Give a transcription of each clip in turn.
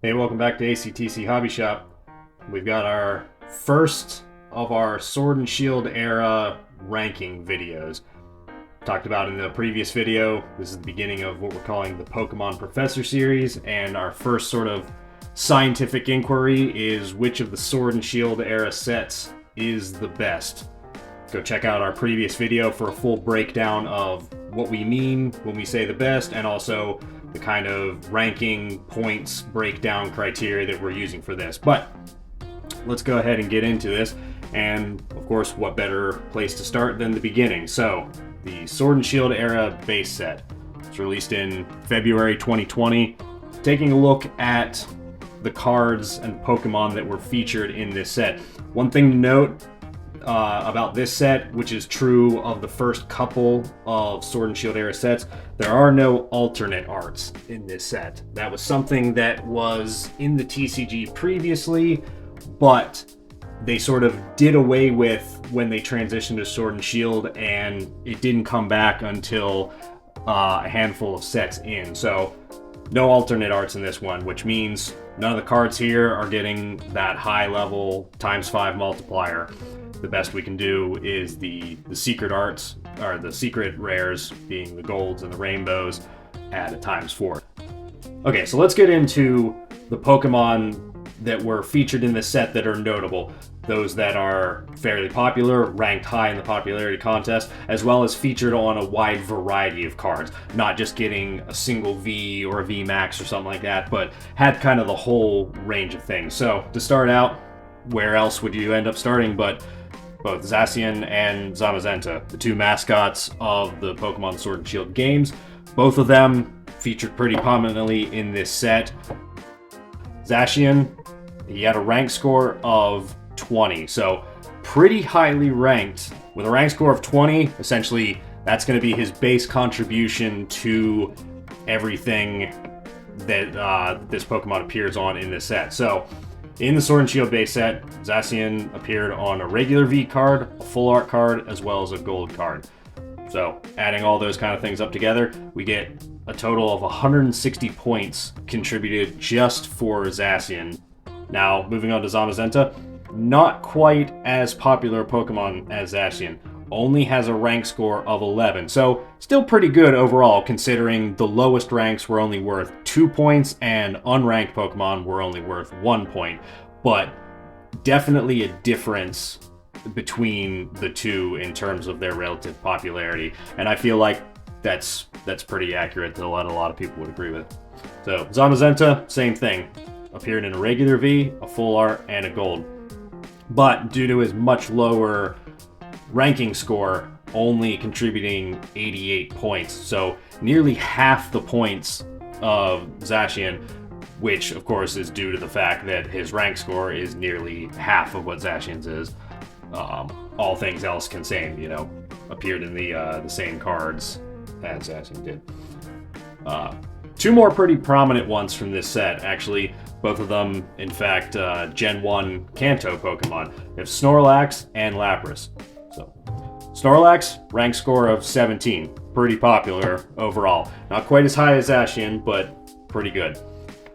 Hey, welcome back to ACTC Hobby Shop. We've got our first of our Sword and Shield era ranking videos. Talked about in the previous video, this is the beginning of what we're calling the Pokemon Professor series, and our first sort of scientific inquiry is which of the Sword and Shield era sets is the best. Go check out our previous video for a full breakdown of what we mean when we say the best, and also the kind of ranking points breakdown criteria that we're using for this. But let's go ahead and get into this. And of course, what better place to start than the beginning? So the Sword and Shield era base set. It's released in February 2020. Taking a look at the cards and Pokemon that were featured in this set. One thing to note about this set, which is true of the first couple of Sword and Shield era sets, there are no alternate arts in this set. That was something that was in the TCG previously, but they sort of did away with when they transitioned to Sword and Shield, and it didn't come back until a handful of sets in. So no alternate arts in this one, which means none of the cards here are getting that high level ×5 multiplier. The best we can do is the secret arts, or the secret rares, being the golds and the rainbows, at a ×4. Okay, so let's get into the Pokemon that were featured in this set that are notable. Those that are fairly popular, ranked high in the popularity contest, as well as featured on a wide variety of cards. Not just getting a single V or a V Max or something like that, but had kind of the whole range of things. So, to start out, where else would you end up starting but both Zacian and Zamazenta, the two mascots of the Pokemon Sword and Shield games. Both of them featured pretty prominently in this set. Zacian, he had a rank score of 20, so pretty highly ranked. With a rank score of 20, essentially that's going to be his base contribution to everything that this Pokemon appears on in this set. So, in the Sword and Shield base set, Zacian appeared on a regular V card, a full art card, as well as a gold card. So, adding all those kind of things up together, we get a total of 160 points contributed just for Zacian. Now, moving on to Zamazenta, not quite as popular a Pokemon as Zacian. Only has a rank score of 11, so still pretty good overall, considering the lowest ranks were only worth 2 points and unranked Pokemon were only worth 1 point. But definitely a difference between the two in terms of their relative popularity, and I feel like that's pretty accurate to what a lot of people would agree with. So Zamazenta, same thing, appeared in a regular V, a full art, and a gold. But due to his much lower ranking score, only contributing 88 points, so nearly half the points of Zacian, which of course is due to the fact that his rank score is nearly half of what Zacian's is. All things else contained, appeared in the same cards as Zacian did. Two more pretty prominent ones from this set, actually. Both of them, in fact, Gen 1 Kanto Pokemon. We have Snorlax and Lapras. So, Snorlax, rank score of 17. Pretty popular overall. Not quite as high as Zacian, but pretty good.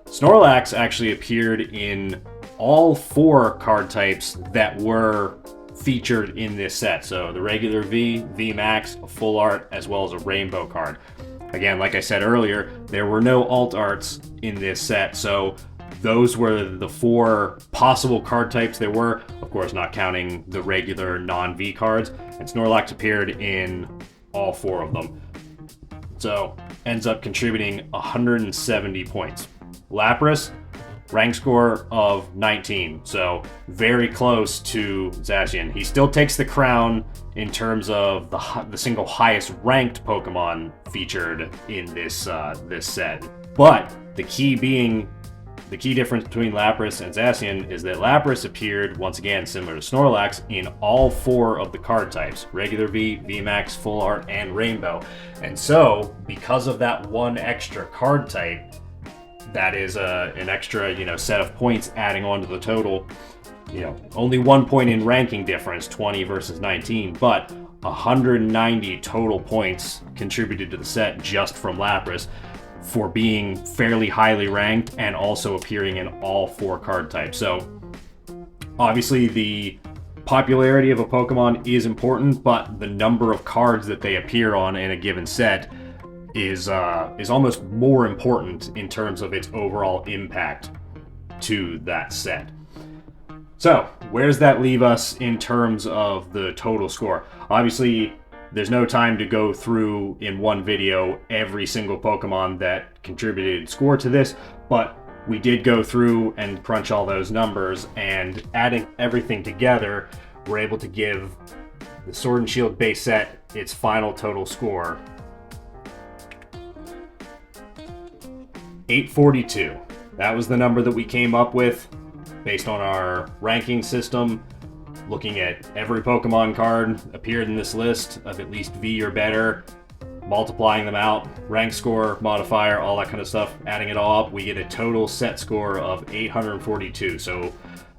Snorlax actually appeared in all 4 card types that were featured in this set. So, the regular V, V Max, a full art, as well as a rainbow card. Again, like I said earlier, there were no alt arts in this set, so those were the 4 possible card types there were, of course not counting the regular non-V cards, and Snorlax appeared in all 4 of them. So, ends up contributing 170 points. Lapras, rank score of 19, so very close to Zacian. He still takes the crown in terms of the single highest ranked Pokemon featured in this set. But the key difference between Lapras and Zacian is that Lapras appeared, once again similar to Snorlax, in all 4 of the card types. Regular V, V Max, Full Art, and Rainbow. And so, because of that one extra card type, that is an extra, set of points adding on to the total. Only 1 point in ranking difference, 20 versus 19, but 190 total points contributed to the set just from Lapras. for being fairly highly ranked and also appearing in all 4 card types. So obviously the popularity of a Pokemon is important, but the number of cards that they appear on in a given set is almost more important in terms of its overall impact to that set. So where does that leave us in terms of the total score? Obviously, there's no time to go through in one video every single Pokemon that contributed score to this, but we did go through and crunch all those numbers, and adding everything together, we're able to give the Sword and Shield base set its final total score. 842. That was the number that we came up with based on our ranking system, looking at every Pokemon card appeared in this list of at least V or better, multiplying them out, rank score, modifier, all that kind of stuff, adding it all up, we get a total set score of 842. So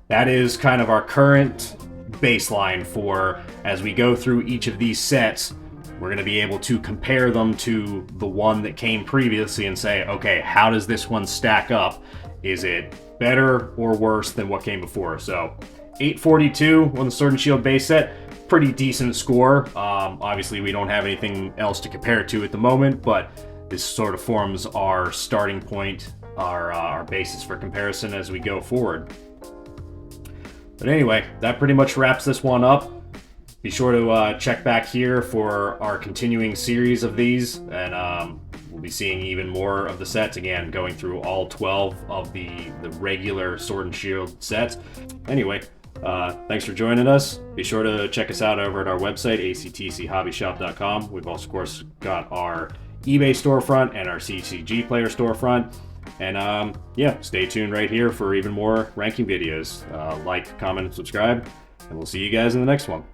that is kind of our current baseline for, as we go through each of these sets, we're going to be able to compare them to the one that came previously and say, okay, how does this one stack up? Is it better or worse than what came before? So 842 on the Sword and Shield base set, pretty decent score. Obviously, we don't have anything else to compare it to at the moment, but this sort of forms our starting point, our basis for comparison as we go forward. But anyway, that pretty much wraps this one up. Be sure to check back here for our continuing series of these, and we'll be seeing even more of the sets, again, going through all 12 of the regular Sword and Shield sets. Anyway, thanks for joining us. Be sure to check us out over at our website, actchobbyshop.com. We've also, of course, got our eBay storefront and our TCGPlayer storefront. And yeah, stay tuned right here for even more ranking videos. Like, comment, and subscribe, and we'll see you guys in the next one.